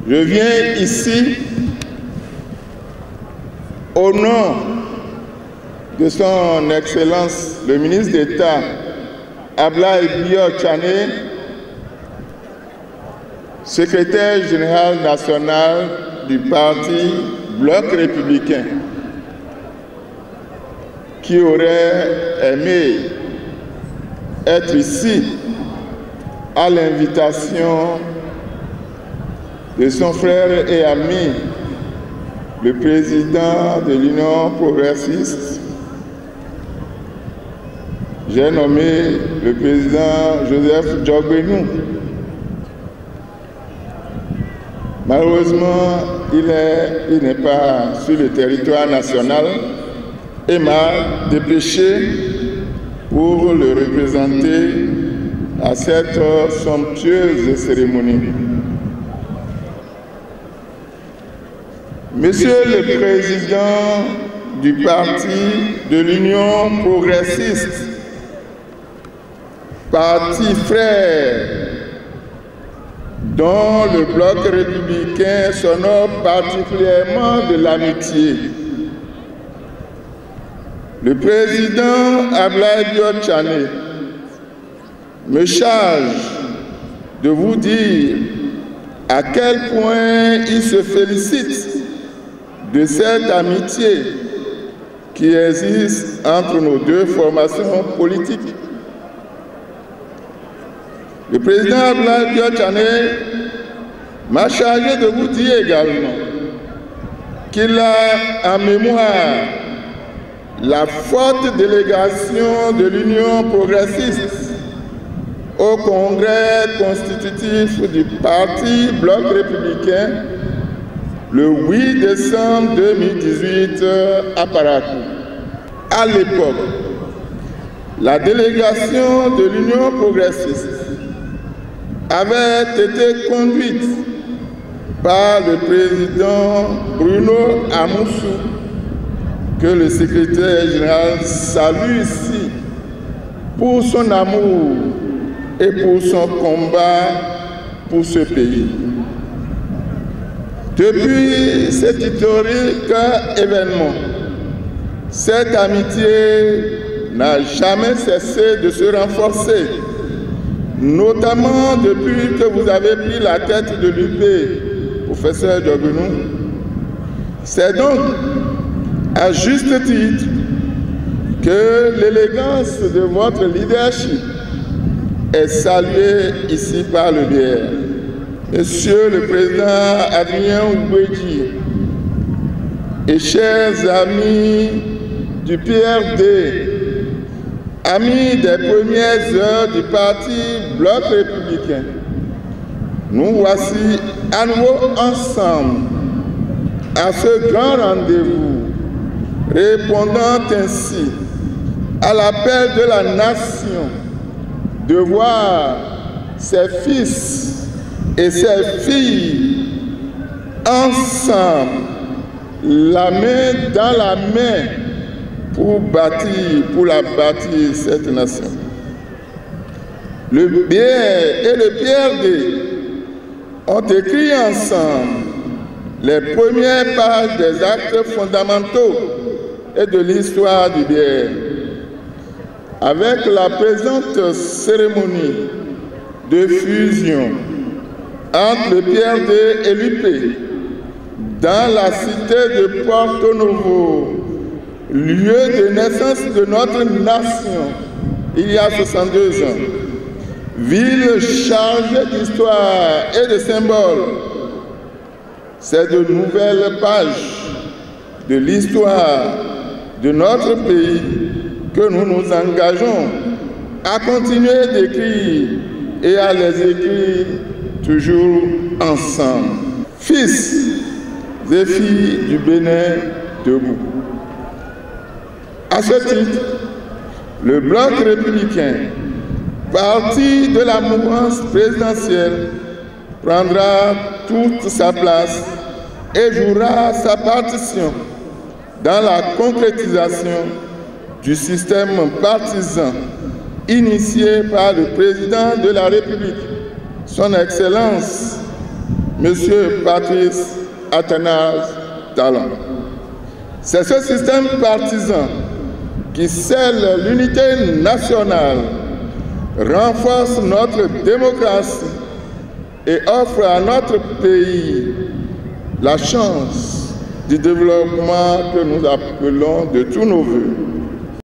Je viens ici au nom de son Excellence le ministre d'État Ablaye Biot-Tchané, secrétaire général national du parti Bloc républicain, qui aurait aimé être ici à l'invitation de son frère et ami, le président de l'Union progressiste. J'ai nommé le président Joseph Djogbenou. Malheureusement, il n'est pas sur le territoire national et m'a dépêché pour le représenter à cette somptueuse cérémonie. Monsieur le Président du Parti de l'Union progressiste, parti frère dont le Bloc républicain s'honore particulièrement de l'amitié, le président Ablaye Biot-Tchané me charge de vous dire à quel point il se félicite de cette amitié qui existe entre nos deux formations politiques. Le président Ablaye Biot-Tchané m'a chargé de vous dire également qu'il a en mémoire la forte délégation de l'Union progressiste au congrès constitutif du parti Bloc républicain le 8 décembre 2018 à Parakou. À l'époque, la délégation de l'Union progressiste avait été conduite par le président Bruno Amoussou, que le secrétaire général salue ici pour son amour et pour son combat pour ce pays. Depuis cet historique événement, cette amitié n'a jamais cessé de se renforcer, notamment depuis que vous avez pris la tête de l'UP, professeur Djogbenou. C'est donc à juste titre que l'élégance de votre leadership est saluée ici par le BR. Monsieur le Président Adrien Oubouedji et chers amis du PRD, amis des premières heures du parti Bloc républicain, nous voici à nouveau ensemble à ce grand rendez-vous, répondant ainsi à l'appel de la nation de voir ses fils et ses filles ensemble, la main dans la main, pour la bâtir cette nation. Le BR et le PRD ont écrit ensemble les premières pages des actes fondamentaux et de l'histoire du BR. Avec la présente cérémonie de fusion entre le PRD et l'UP dans la cité de Porto Novo, lieu de naissance de notre nation il y a 62 ans, ville chargée d'histoire et de symboles. C'est de nouvelles pages de l'histoire de notre pays que nous nous engageons à continuer d'écrire et à les écrire toujours ensemble. Fils et filles du Bénin debout. À ce titre, le Bloc républicain, parti de la mouvance présidentielle, prendra toute sa place et jouera sa partition dans la concrétisation du système partisan initié par le président de la République, son Excellence M. Patrice Athanase Talon. C'est ce système partisan qui scelle l'unité nationale, renforce notre démocratie et offre à notre pays la chance du développement que nous appelons de tous nos voeux.